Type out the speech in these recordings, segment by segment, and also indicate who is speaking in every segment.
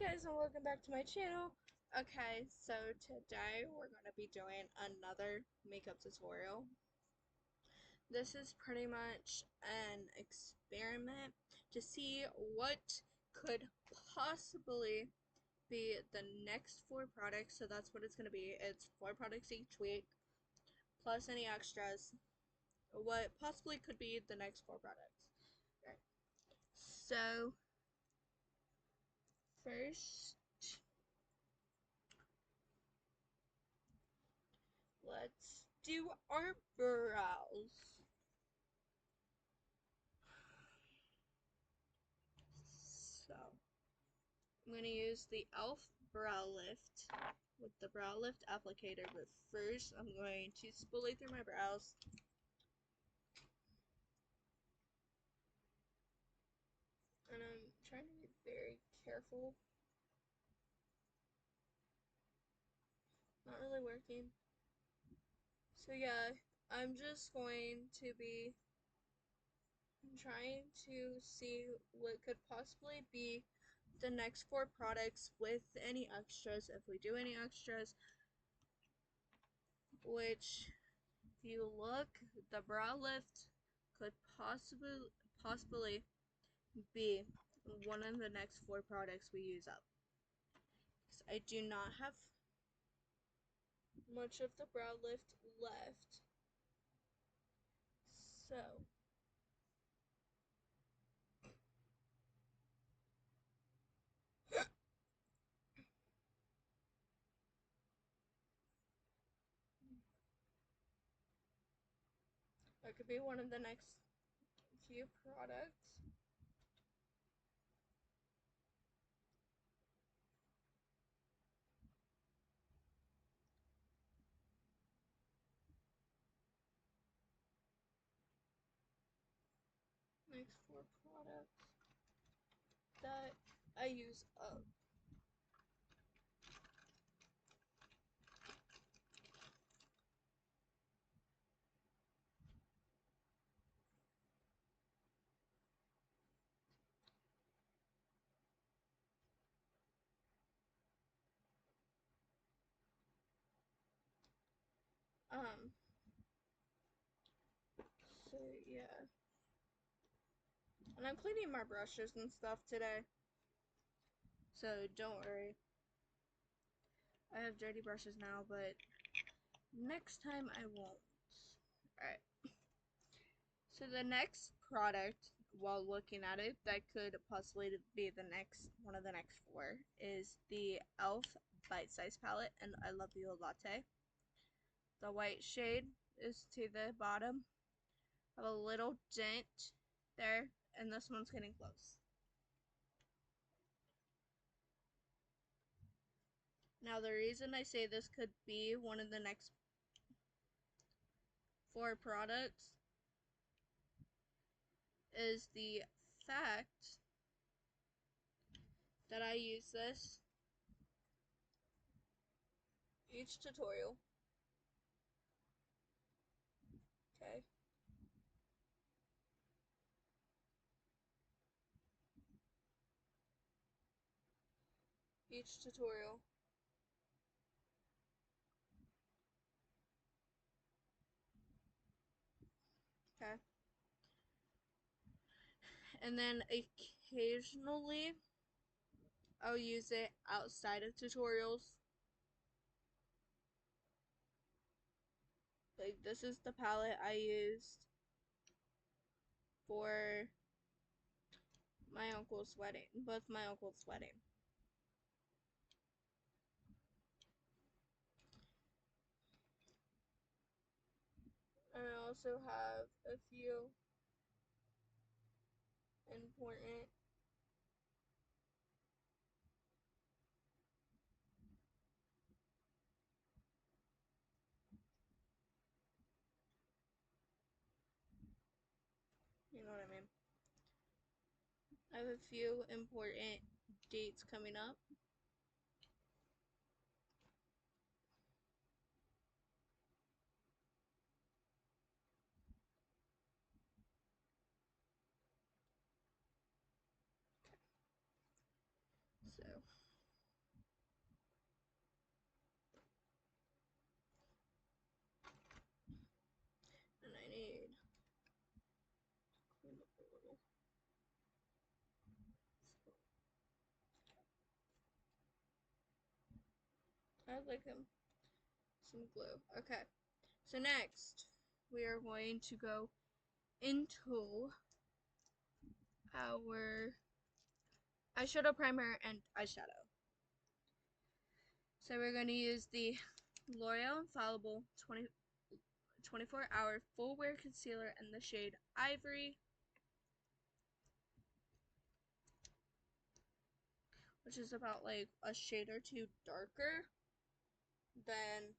Speaker 1: guys, and welcome back to my channel. Okay, so today we're going to be doing another makeup tutorial. This is pretty much an experiment to see what could possibly be the next 4 products. So that's what it's going to be. It's 4 products each week plus any extras. What possibly could be the next 4 products. Right. So first, let's do our brows. So, I'm going to use the e.l.f. Brow Lift with the Brow Lift applicator, but first I'm going to spoolie through my brows. And I'm trying to be very careful. Not really working. So yeah, I'm just going to be trying to see what could possibly be the next 4 products with any extras, if we do any extras, which if you look, the brow lift could possibly be one of the next 4 products we use up. Because I do not have much of the brow lift left. So that could be one of the next few products. Next 4 products that I use up. Um, so yeah. And I'm cleaning my brushes and stuff today. So don't worry. I have dirty brushes now, but next time I won't. Alright. So the next product, while looking at it, that could possibly be the next one of the next 4 is the e.l.f. Bite Size Palette and I Love You Latte. The white shade is to the bottom. I have a little dent there, and this one's getting close. Now the reason I say this could be one of the next 4 products is the fact that I use this each tutorial. Okay. Each tutorial. Okay. And then occasionally I'll use it outside of tutorials. Like this is the palette I used for my uncle's wedding, both my uncle's wedding. And I also have a few important you know what I mean. I have a few important dates coming up. So I'd like some glue. Okay. So next, we are going to go into our eyeshadow primer and eyeshadow. So we're going to use the L'Oreal Infallible 24-hour full wear concealer in the shade Ivory, which is about like a shade or two darker than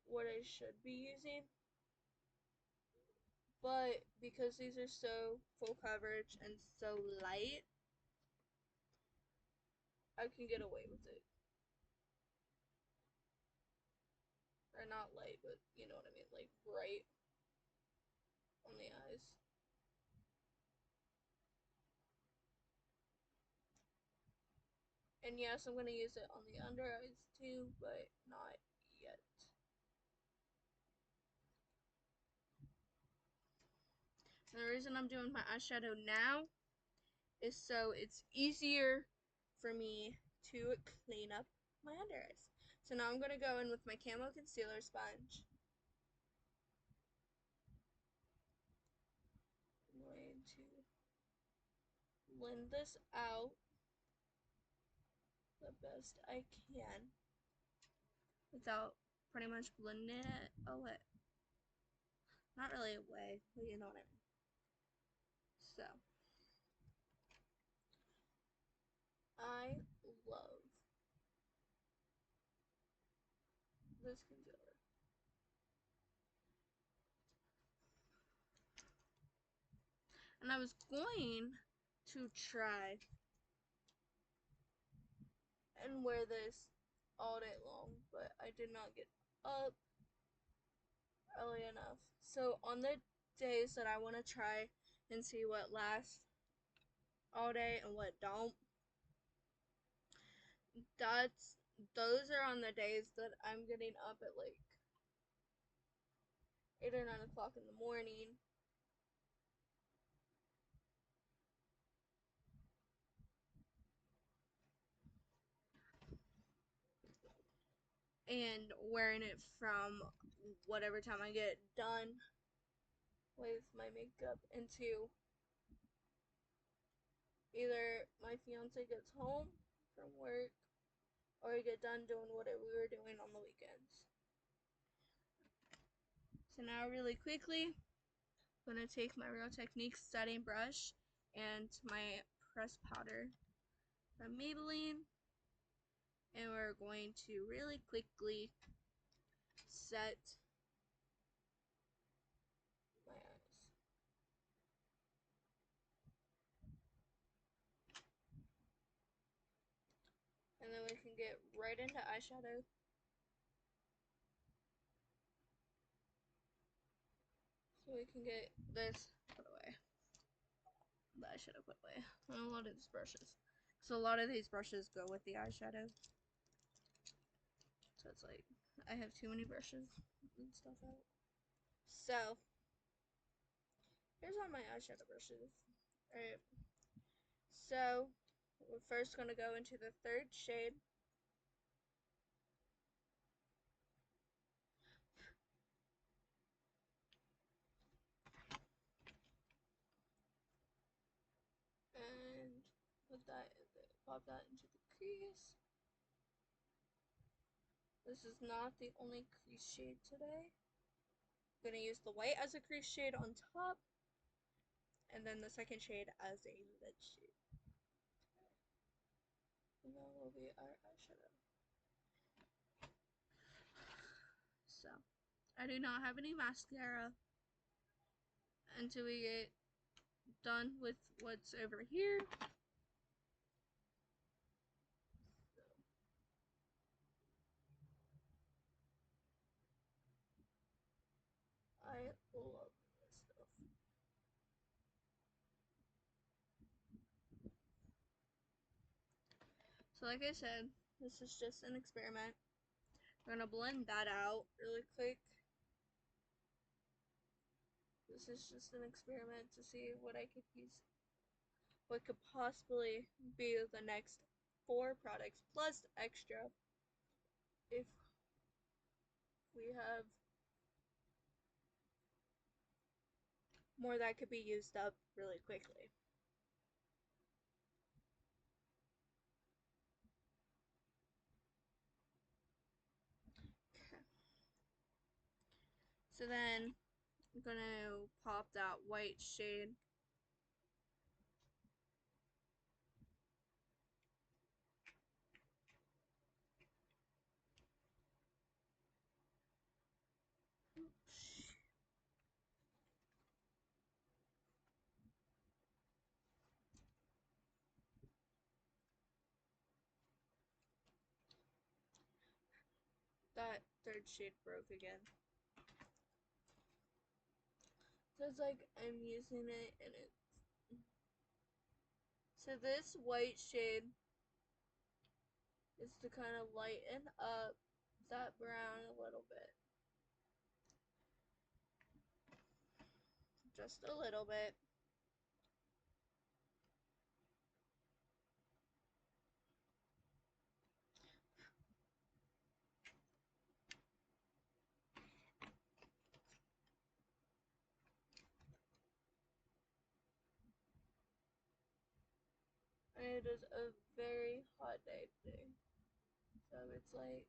Speaker 1: what I should be using. But because these are so full coverage and so light, I can get away with it. Or not light, but you know what I mean, like bright on the eyes. And yes, I'm going to use it on the under eyes too, but not yet. And the reason I'm doing my eyeshadow now is so it's easier for me to clean up my under eyes. So now I'm going to go in with my Camo Concealer Sponge. I'm going to blend this out the best I can without pretty much blending it away. Not really away, but you know what I mean. So, I love this concealer. And I was going to try and wear this all day long, but I did not get up early enough. So on the days that I want to try and see what lasts all day and what don't, those are on the days that I'm getting up at like 8 or 9 o'clock in the morning. And wearing it from whatever time I get done with my makeup into either my fiance gets home from work or I get done doing what we were doing on the weekends. So now really quickly, I'm going to take my Real Techniques setting brush and my pressed powder from Maybelline, and we're going to really quickly set my eyes. And then we can get right into eyeshadow. So we can get this put away. The eyeshadow put away. And a lot of these brushes. So a lot of these brushes go with the eyeshadow. So it's like, I have too many brushes and stuff out. So, here's all my eyeshadow brushes. Alright. So, we're first going to go into the third shade. And pop that into the crease. This is not the only crease shade today. I'm going to use the white as a crease shade on top. And then the second shade as a lid shade. And that will be our eyeshadow. So, I do not have any mascara until we get done with what's over here. So, I love this stuff. So like I said, this is just an experiment. We're gonna blend that out really quick. This is just an experiment to see what I could use, what could possibly be the next 4 products plus extra if we have more that could be used up really quickly. Okay. So then I'm gonna pop that white shade. That third shade broke again. So it's like I'm using it and it. So this white shade is to kind of lighten up that brown a little bit. Just a little bit. And it is a very hot day today. So it's like,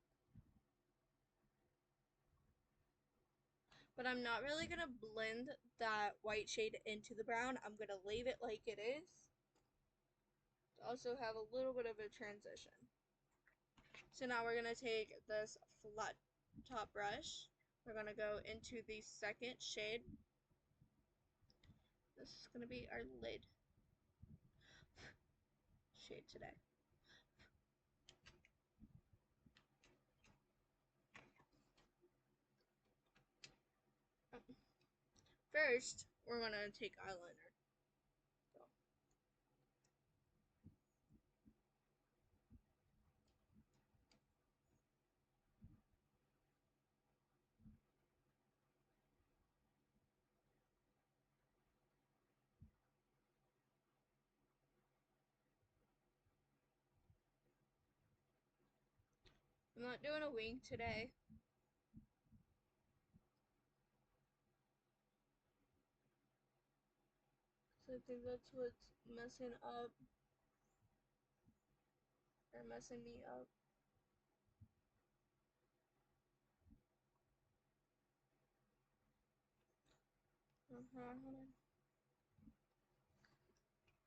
Speaker 1: but I'm not really gonna blend that white shade into the brown. I'm gonna leave it like it is. To also have a little bit of a transition. So now we're gonna take this flat top brush. We're gonna go into the second shade. This is gonna be our lid shade today. First, we're gonna take eyeliner. So. I'm not doing a wing today. So I think that's what's messing up, or messing me up.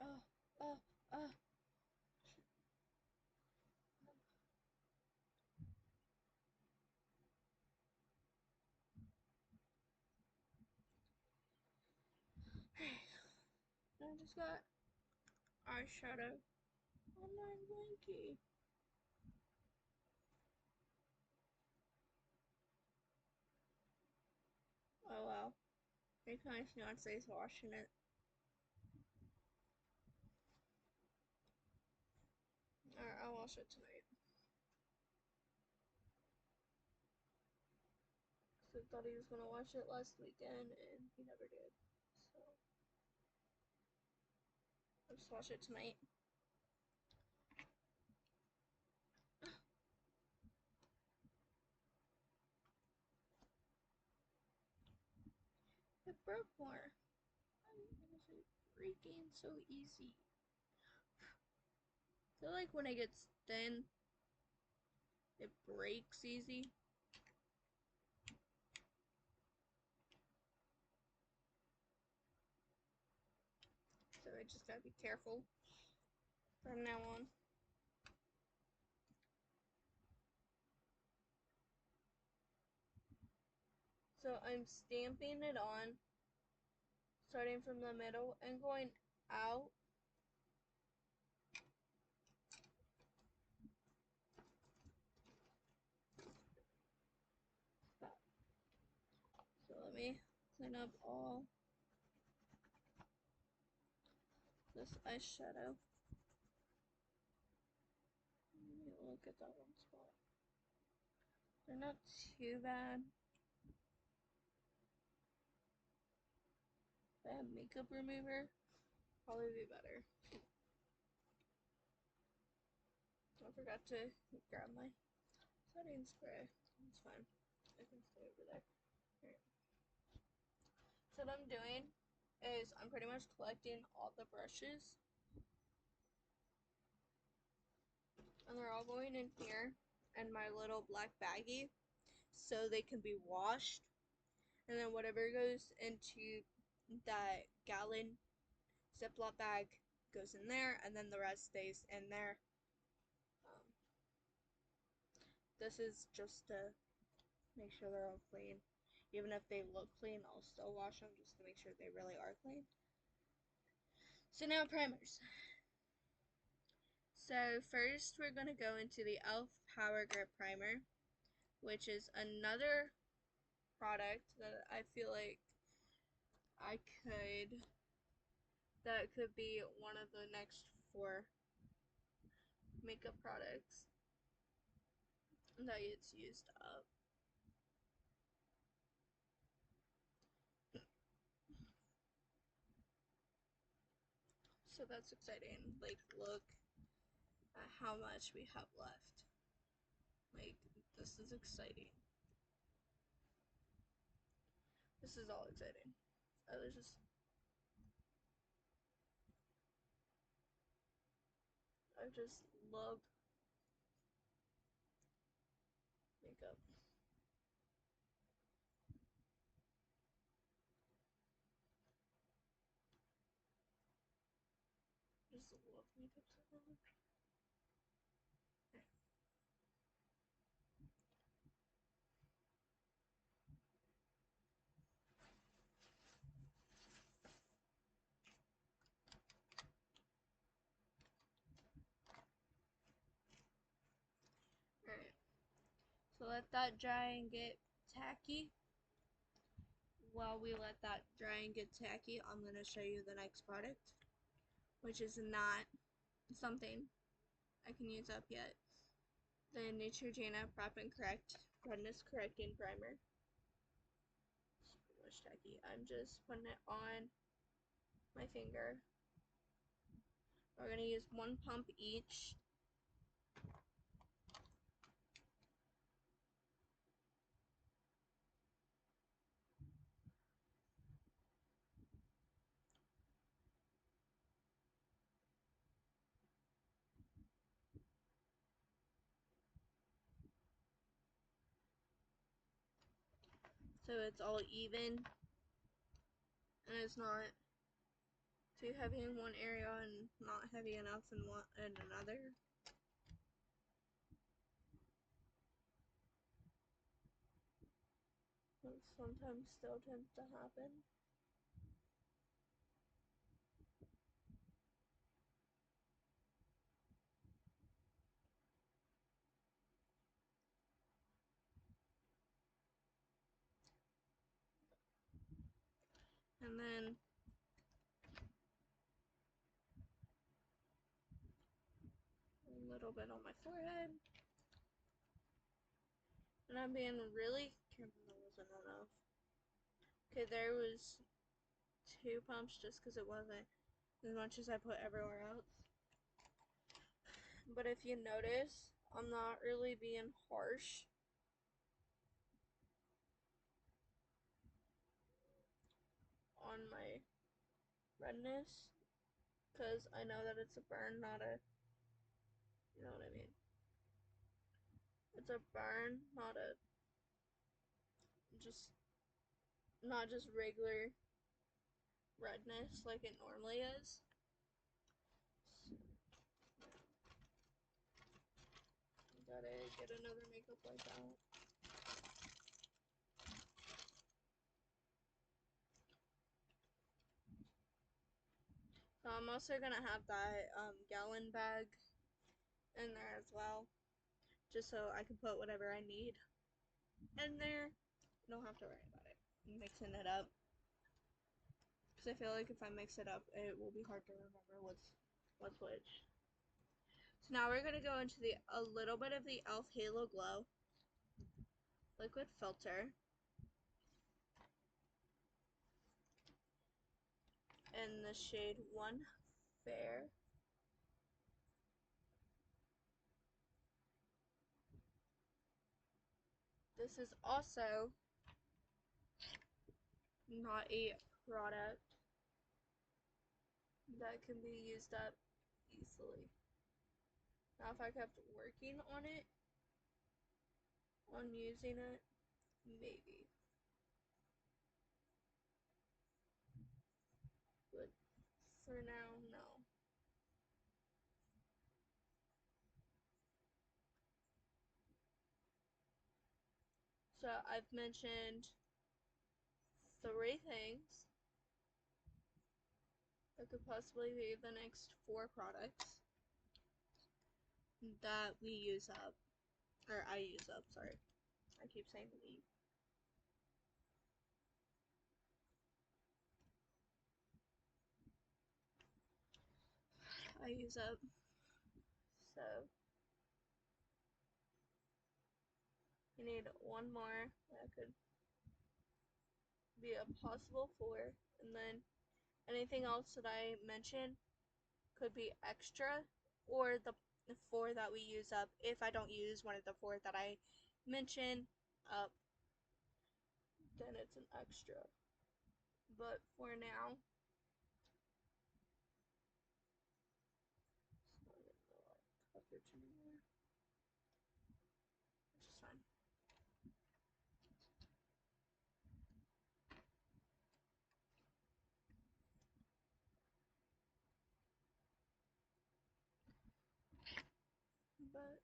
Speaker 1: Oh, oh, oh. I just got eyeshadow on my blankie. Oh wow. Very nice fiance's washing it. Alright, I'll wash it tonight. Because I thought he was going to wash it last weekend and he never did. So, I'll just wash it tonight. It broke more. Why is it breaking so easy? I feel like when it gets thin, it breaks easy. So I just gotta be careful from now on. So I'm stamping it on, starting from the middle and going out. So let me clean up all this eyeshadow. Let me look at that one spot. They're not too bad. If I have makeup remover, probably be better. forgot to grab my setting spray. It's fine. I can stay over there. Alright. So what I'm doing is I'm pretty much collecting all the brushes. And they're all going in here in my little black baggie so they can be washed. And then whatever goes into that gallon Ziploc bag goes in there, and then the rest stays in there. This is just to make sure they're all clean. Even if they look clean, I'll still wash them just to make sure they really are clean. So now primers. So first we're going to go into the e.l.f. Power Grip Primer, which is another product that I feel like that could be one of the next 4 makeup products that gets used up. So that's exciting. Like, look at how much we have left. Like, this is exciting. This is all exciting. I just love makeup. Just love makeup so much. Alright. So let that dry and get tacky. While we let that dry and get tacky, I'm going to show you the next product, which is not something I can use up yet. The Neutrogena Prep and Correct Redness Correcting Primer. It's pretty much tacky. I'm just putting it on my finger. We're going to use 1 pump each. So it's all even and it's not too heavy in one area and not heavy enough in another. Which sometimes still tends to happen. And then a little bit on my forehead. And I'm being really careful that wasn't enough. Okay, there was 2 pumps just because it wasn't as much as I put everywhere else. But if you notice, I'm not really being harsh on my redness because I know that it's a burn, not a, you know what I mean? It's a burn, not just regular redness like it normally is. Gotta get another makeup wipe out. So I'm also gonna have that gallon bag in there as well, just so I can put whatever I need in there. Don't have to worry about it. I'm mixing it up because I feel like if I mix it up, it will be hard to remember what's which. So now we're gonna go into a little bit of the e.l.f. Halo Glow liquid filter in the shade 1 Fair. This is also not a product that can be used up easily. Now, if I kept working on it, on using it, maybe. But for now, no. So I've mentioned 3 things that could possibly be the next 4 products that we use up, or I use up, sorry. I keep saying we. I use up. So you need 1 more that could be a possible 4, and then anything else that I mentioned could be extra, or the 4 that we use up. If I don't use one of the 4 that I mentioned up, then it's an extra. But for now, it's not getting a lot of coverage anymore, which is fine. But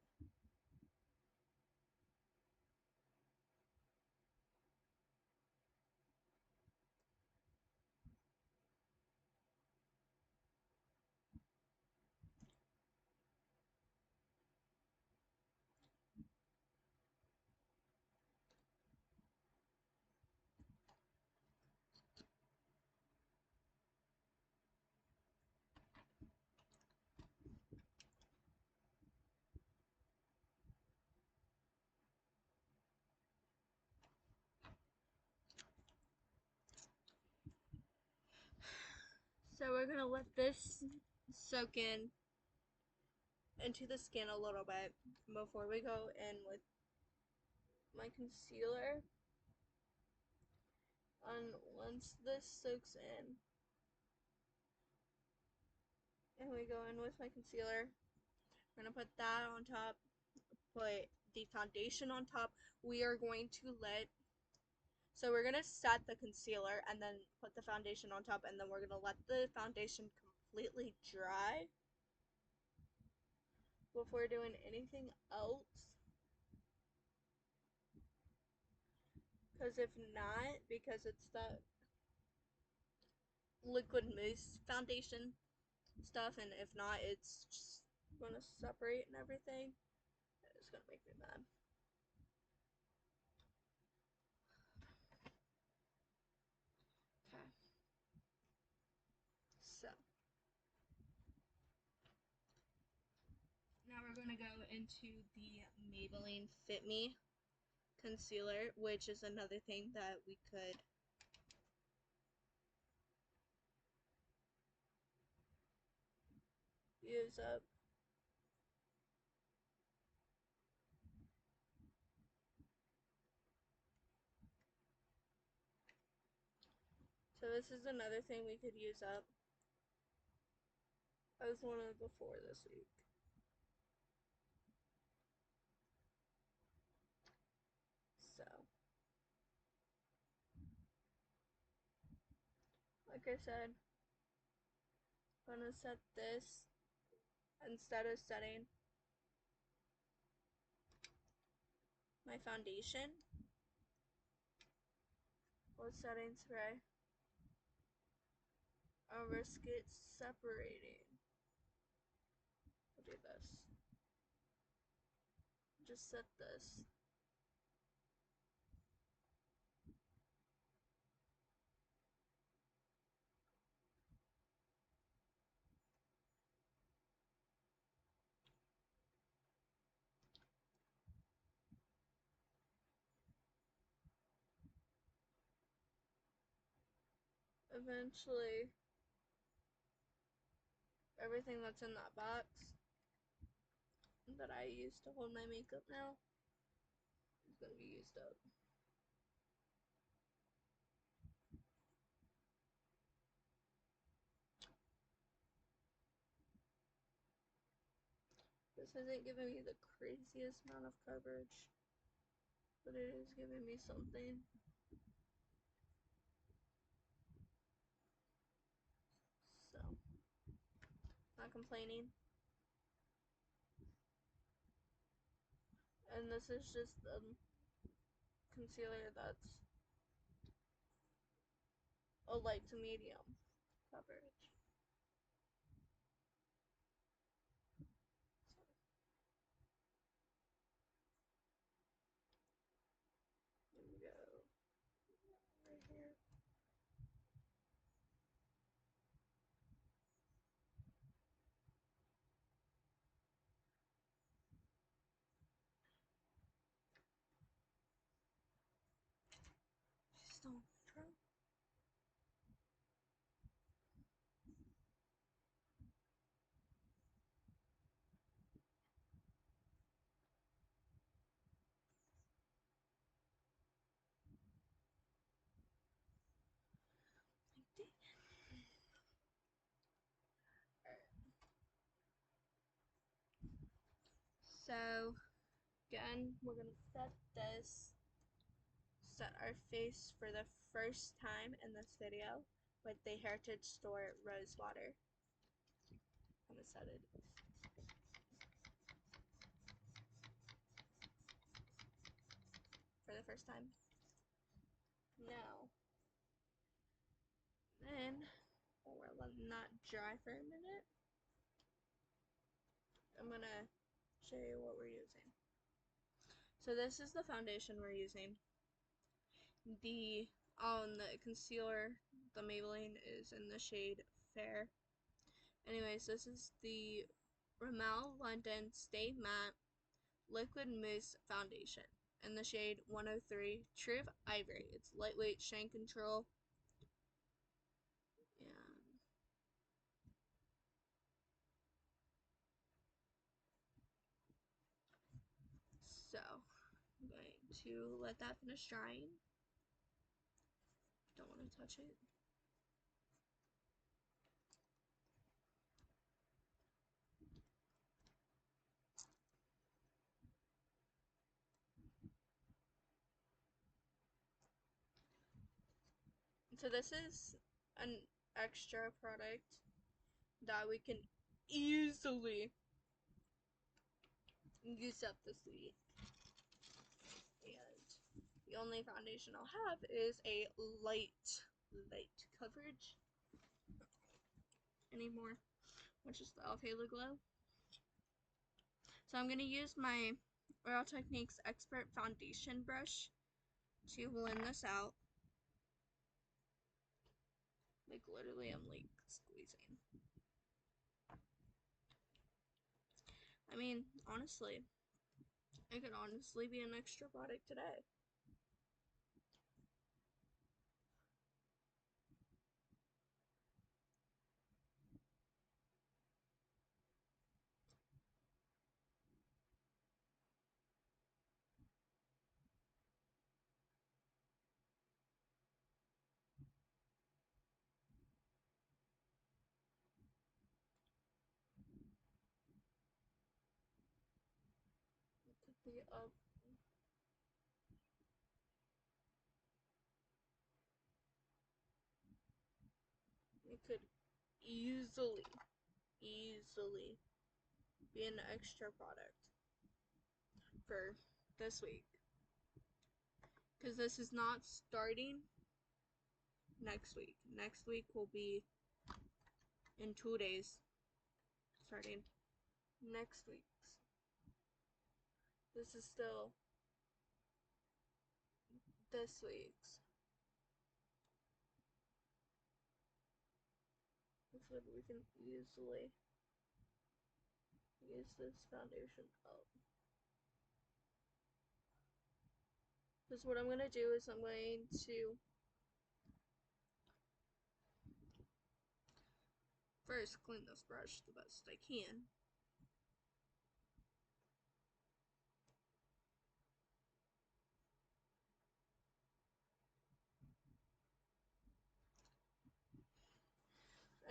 Speaker 1: so we're gonna let this soak in into the skin a little bit before we go in with my concealer. And once this soaks in and we go in with my concealer, we're gonna put that on top, put the foundation on top. We are going to so we're gonna set the concealer and then put the foundation on top, and then we're gonna let the foundation completely dry before doing anything else. Because if not, because it's the liquid mousse foundation stuff, and if not, it's just gonna separate and everything. It's gonna make me mad. Okay. So now we're gonna go into the Maybelline Fit Me concealer, which is another thing that we could use up. So this is another thing we could use up. I was one of the 4 this week. So, like I said, I'm gonna set this instead of setting my foundation. What setting spray? I'll risk it separating. I'll do this. Just set this. Eventually, everything that's in that box that I use to hold my makeup now is gonna be used up. This isn't giving me the craziest amount of coverage, but it is giving me something. So, not complaining. And this is just a concealer that's a light to medium coverage. So, here we go. Right here. She's still neutral. So, again, we're gonna set our face for the first time in this video with the Heritage Store Rose Water. I'm gonna set it for the first time. Now, then, we're letting that dry for a minute. I'm gonna show you what we're using. So this is the foundation we're using. The concealer, the Maybelline, is in the shade Fair. Anyways, this is the Rimmel London Stay Matte Liquid Mousse Foundation in the shade 103 True Ivory. It's lightweight, shine control, and so I'm going to let that finish drying. Don't want to touch it. So this is an extra product that we can easily use up this week. And the only foundation I'll have is a light coverage anymore, which is the e.l.f. Halo Glow. So I'm going to use my Real Techniques Expert Foundation brush to blend this out. Like, literally, I'm like squeezing. I mean, honestly, it could honestly be an extra product today. It could be up. It could easily be an extra product for this week. Because this is not starting next week. Next week will be in 2 days. Starting next week's. This is still this week's. So we can easily use this foundation up. Because what I'm going to do is I'm going to first clean this brush the best I can.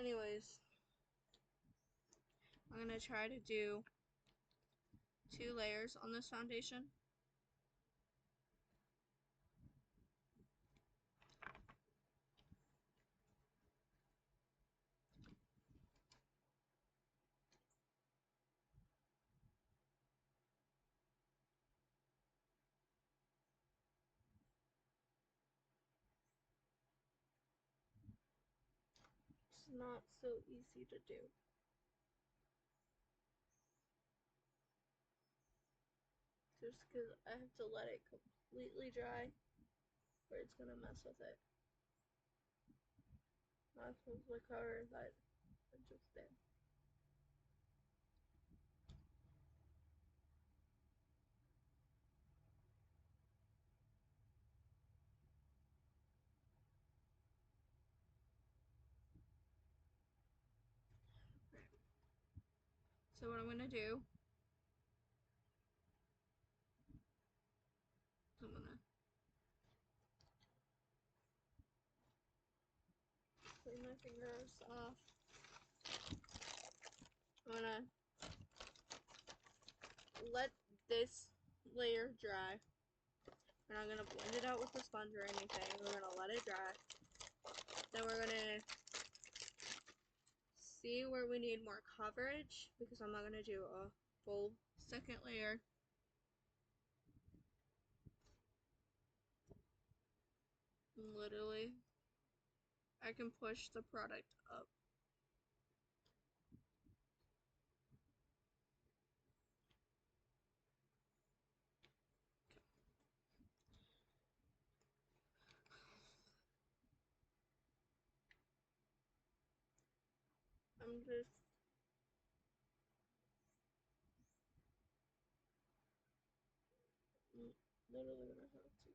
Speaker 1: Anyways, I'm gonna try to do 2 layers on this foundation. It's not so easy to do. Just because I have to let it completely dry or it's gonna mess with it. Not supposed to cover that I just did. So what I'm gonna do, I'm gonna clean my fingers off. I'm gonna let this layer dry. We're not gonna blend it out with a sponge or anything. We're gonna let it dry. Then we're gonna see where we need more coverage because I'm not gonna do a full second layer. Literally, I can push the product up. I'm just literally gonna have to.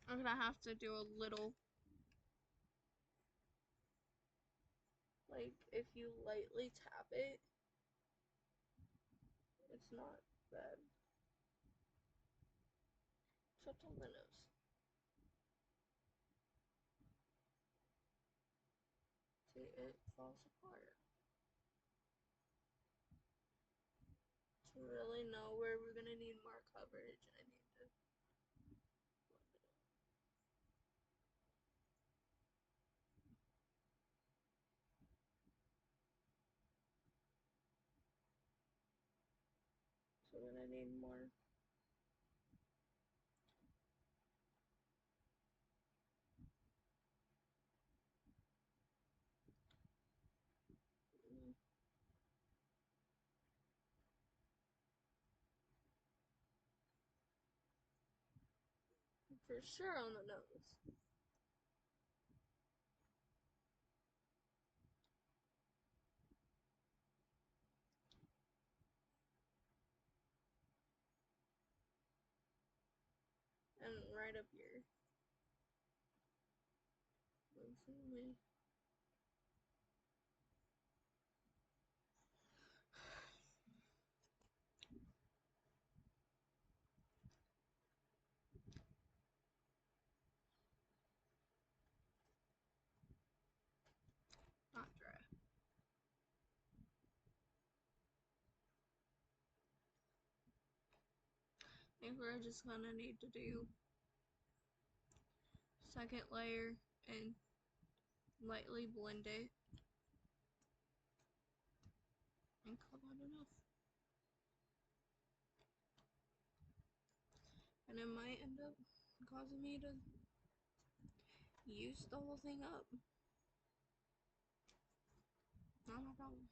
Speaker 1: I'm gonna have to do a little, like, if you lightly tap it, it's not bad. Except on the nose. See, it falls apart. To really know where we're gonna need more coverage, I need to blend it out. So when I need more, for sure on the nose. And right up here. Only. Not dry. I think we're just gonna need to do second layer and lightly blend it and call that enough. And it might end up causing me to use the whole thing up. Not my problem.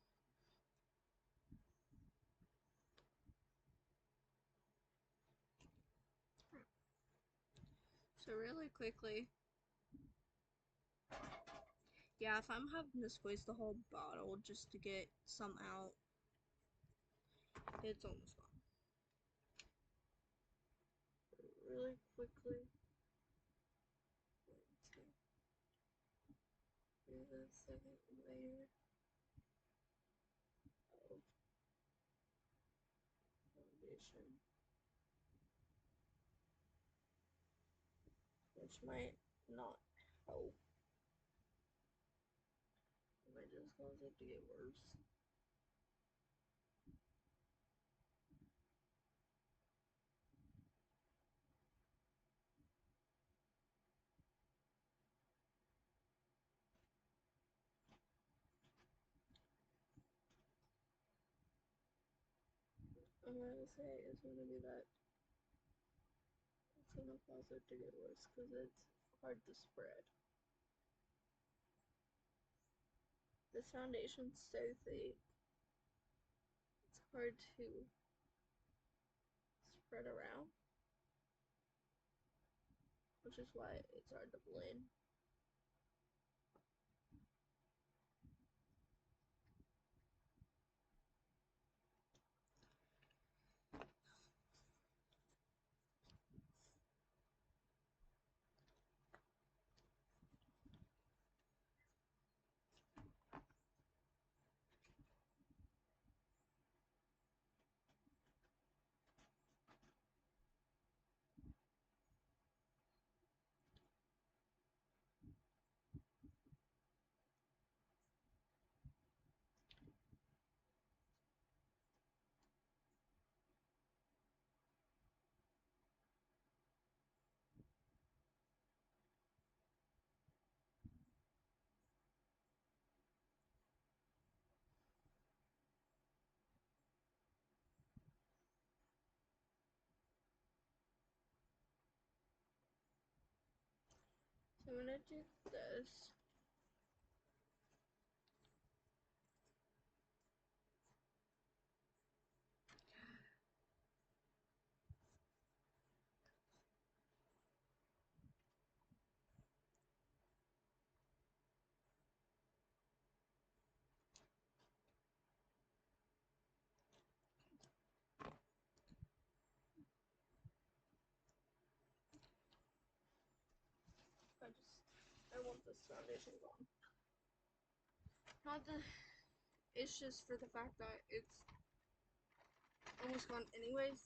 Speaker 1: So really quickly, yeah, if I'm having to squeeze the whole bottle just to get some out, it's almost gone. Really quickly, do the second layer. foundation, which might not help. It might just cause it to get worse. I'm gonna say it's gonna be that it's gonna cause it to get worse because it's hard to spread. This foundation's so thick, it's hard to spread around, which is why it's hard to blend. So I'm gonna do this. I want this foundation gone. Not the, it's just for the fact that it's almost gone anyways.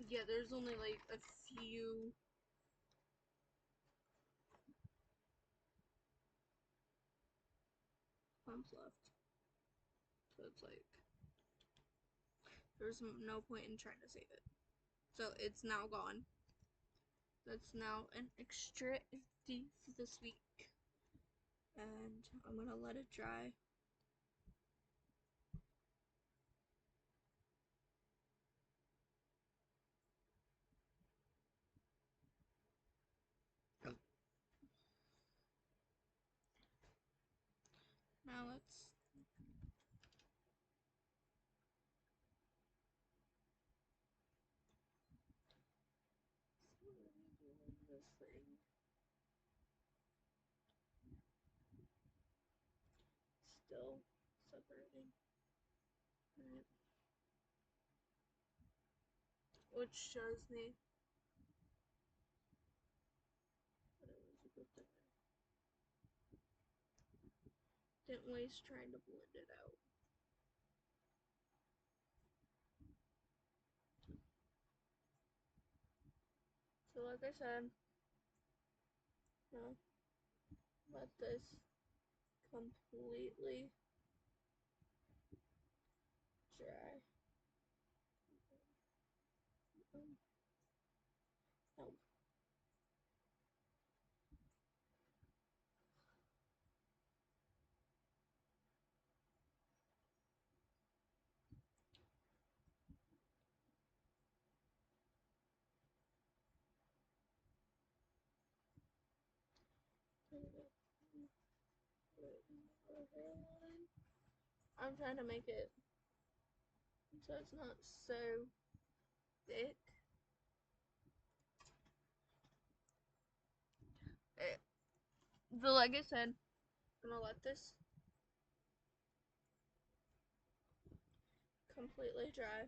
Speaker 1: Yeah, there's only like a few pumps left. So it's like, there's no point in trying to save it. So it's now gone. That's now an extra empty for this week. And I'm gonna let it dry. Now let's see what we do with this thing. Still separating. Right. Which shows me that it was a good thing. Didn't waste trying to blend it out. So like I said, let this completely dry. Oh. I'm trying to make it so it's not so thick. Like I said, I'm gonna let this completely dry.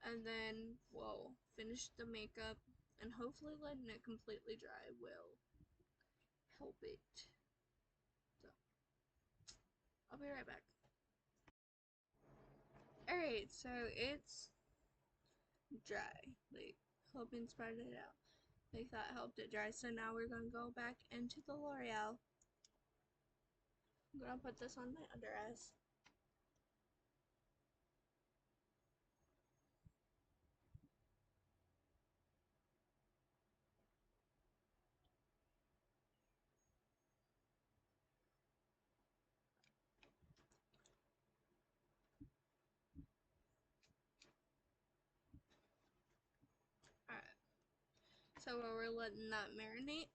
Speaker 1: And then we'll finish the makeup, and hopefully letting it completely dry will help it. So, I'll be right back. Alright, so it's dry. Like, hoping spread it out. Like, that helped it dry. So now we're gonna go back into the L'Oreal. I'm gonna put this on my under eyes. Alright. So while we're letting that marinate,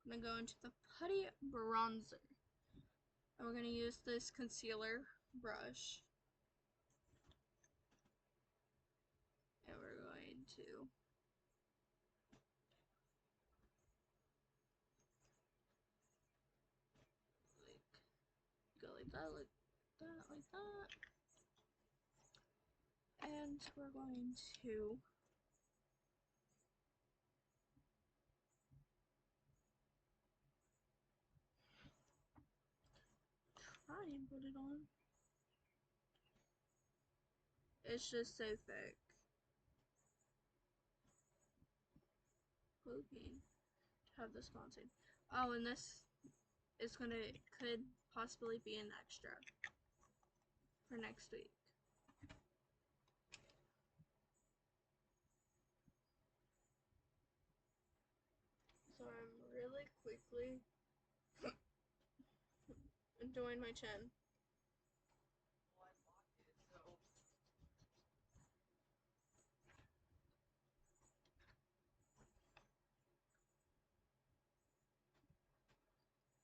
Speaker 1: I'm gonna go into the Putty Bronzer. And we're gonna use this concealer brush. And we're going to go like that, like that, like that. And we're going to try and put it on. It's just so thick. Hoping to have this content. Oh, and this is could possibly be an extra for next week. So I'm really quickly doing my chin.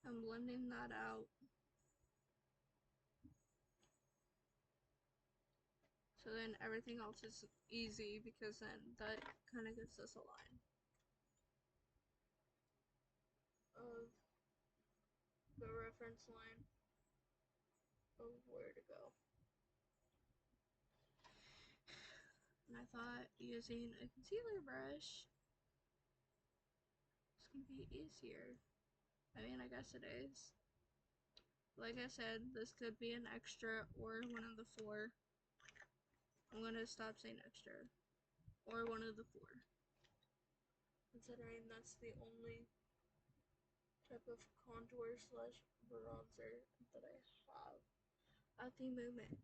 Speaker 1: I'm blending that out. So then everything else is easy because then that kind of gets us a line of the reference line of where to go. And I thought using a concealer brush is going to be easier. I mean, I guess it is. Like I said, this could be an extra or one of the four. I'm going to stop saying extra. Or one of the four. Considering that's the only type of contour slash bronzer that I have at the moment.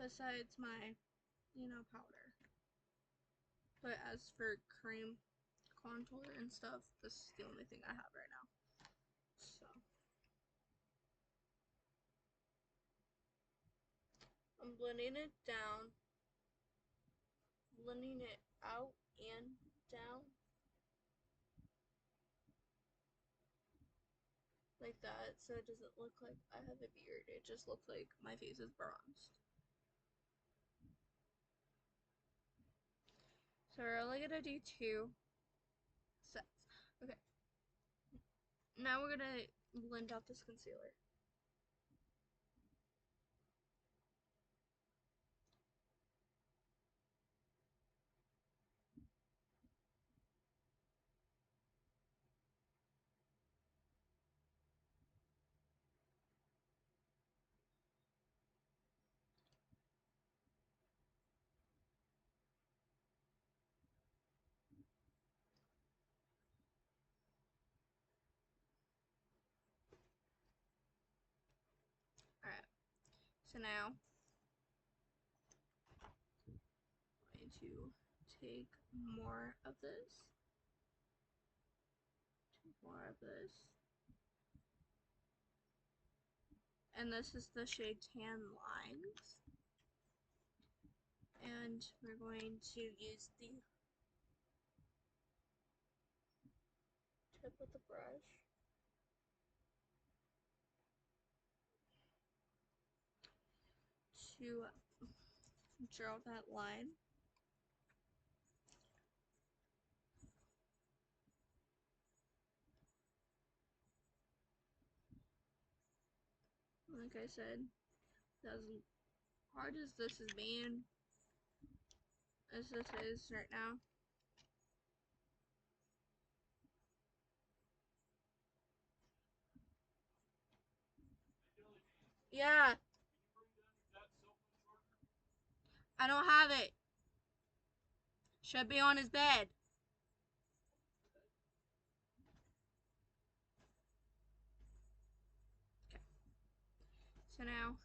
Speaker 1: Besides my, powder. But as for cream contour and stuff, this is the only thing I have right now. So I'm blending it down, blending it out and down. Like that, so it doesn't look like I have a beard. It just looks like my face is bronzed. So we're only gonna do 2 sets. Okay. Now we're gonna blend out this concealer. Alright. So now I'm going to take more of this. More of this. And this is the shade Tan Lines. And we're going to use the tip of the brush to draw that line. Like I said, as hard as this is being, as this is right now, yeah, I don't have it. Should be on his bed. Okay. So now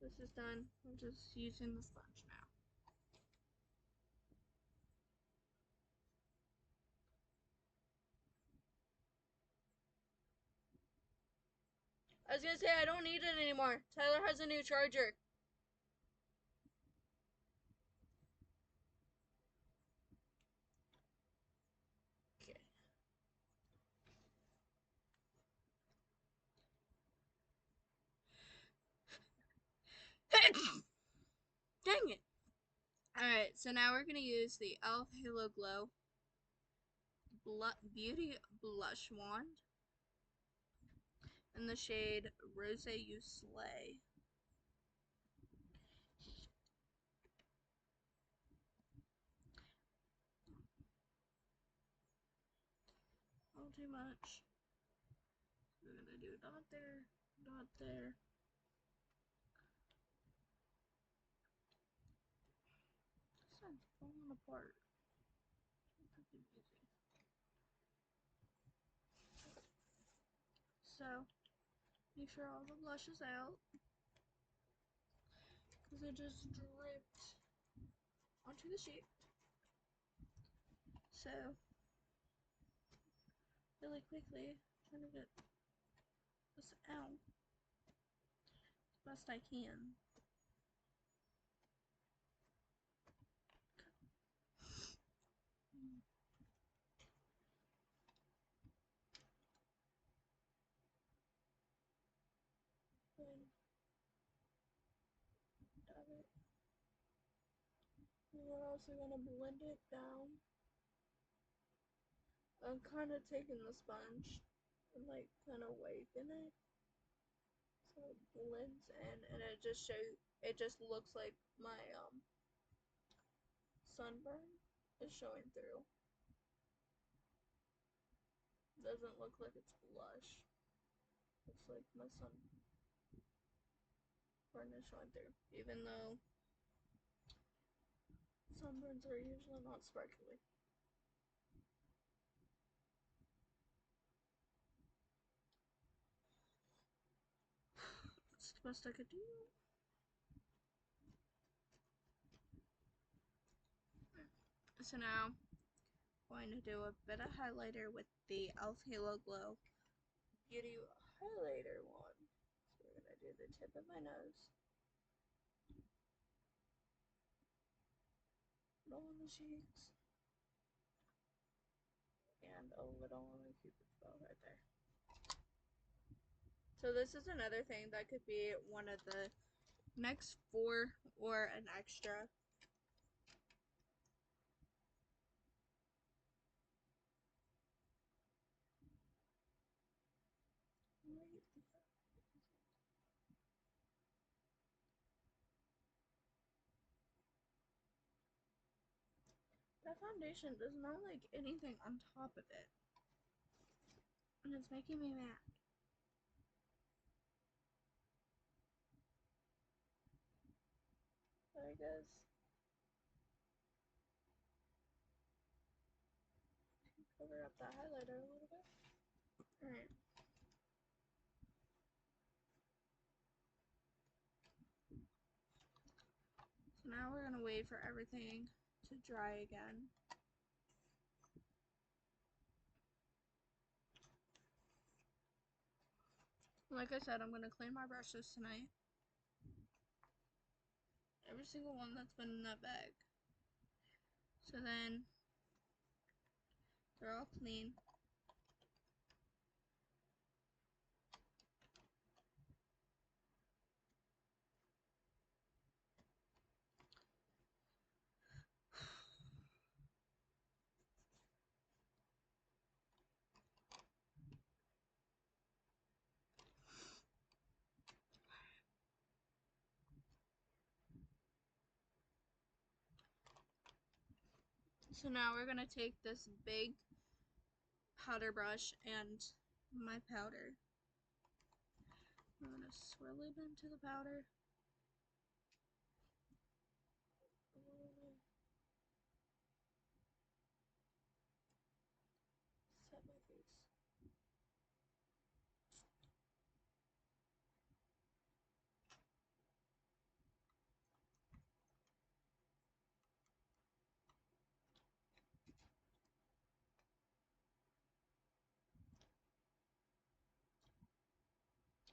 Speaker 1: this is done. I'm just using the sponge now. I was gonna say I don't need it anymore. Tyler has a new charger. Okay. Dang it. Alright, so now we're gonna use the e.l.f. Halo Glow Beauty Blush Wand in the shade Rose You Slay. Not too much. We're gonna do dot there, dot there. This side's falling apart. So, make sure all the blush is out, because it just dripped onto the sheet. So, really quickly, trying to get this out as best I can. Dab it. And we're also going to blend it down. I'm kind of taking the sponge and like kind of waving it so it blends in, and it just looks like my sunburn is showing through. Doesn't look like it's blush. Looks like my sunburn is showing through, even though sunburns are usually not sparkly. That's the best I could do. So now I'm going to do a bit of highlighter with the e.l.f. Halo Glow Beauty Highlighter one. So we're going to do the tip of my nose. Little on the cheeks. And a little on the cupid's bow right there. So this is another thing that could be one of the next 4 or an extra. That foundation does not like anything on top of it. And it's making me mad. But I guess cover up that highlighter a little bit. Alright. So now we're gonna wait for everything to dry again. Like I said, I'm gonna clean my brushes tonight. Every single one that's been in that bag. So then they're all clean. So now we're gonna take this big powder brush and my powder. I'm gonna swirl it into the powder. Set my face.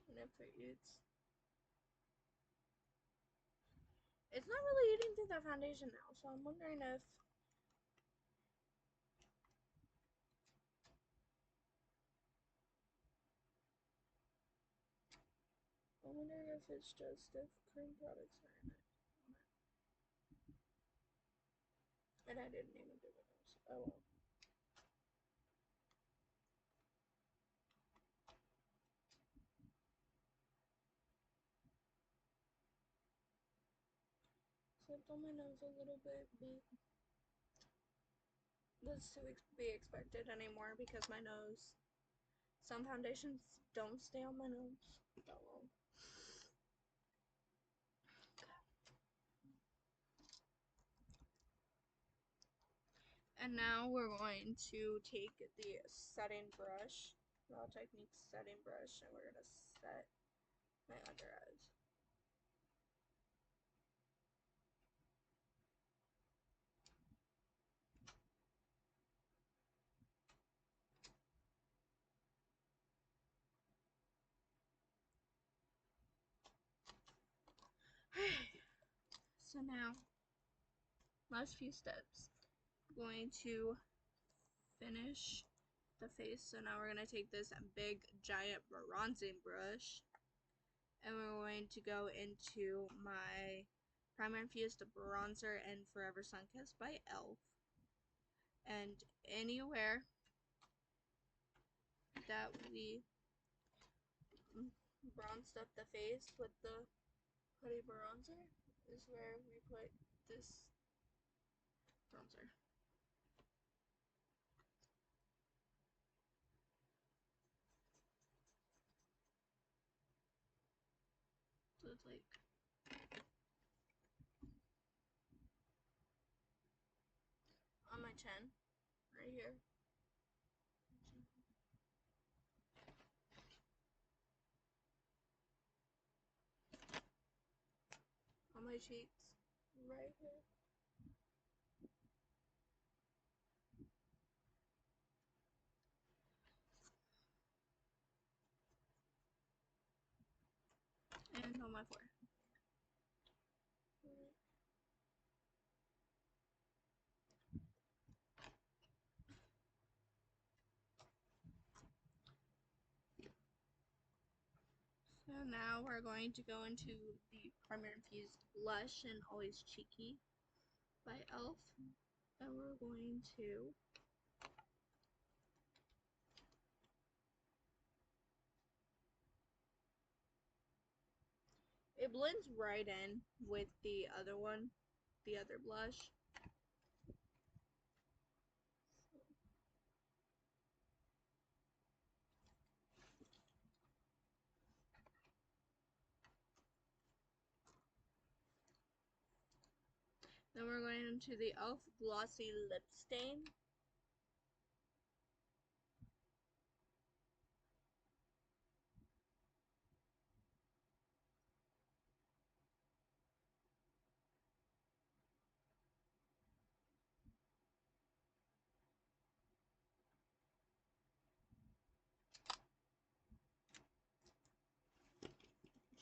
Speaker 1: And if it's not really eating through that foundation now, so I'm wondering if it's just if cream products are in it. And I didn't even do it. Oh well. Slipped on my nose a little bit, but that's to be expected anymore because my nose. Some foundations don't stay on my nose that long. And now we're going to take the setting brush, Raw Techniques setting brush, and we're going to set my under eyes. So now, last few steps. I'm going to finish the face. So now we're going to take this big giant bronzing brush and we're going to go into my Primer Infused Bronzer and Forever Sunkissed by e.l.f. And anywhere that we bronzed up the face with the putty bronzer is where we put this bronzer. So it's like on my chin, right here. On my cheeks, right here. And on my forehead. So now we're going to go into the Primer Infused Blush and Always Cheeky by e.l.f. And we're going to it blends right in with the other one, the other blush. Then we're going into the e.l.f. Glossy Lip Stain.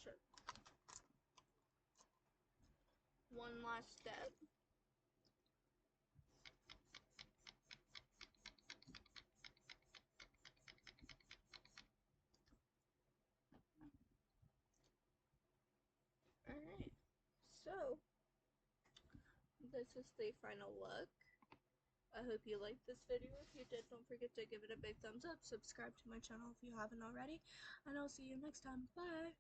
Speaker 1: Sure. One last step. Alright, so this is the final look. I hope you liked this video. If you did, don't forget to give it a big thumbs up. Subscribe to my channel if you haven't already. And I'll see you next time. Bye!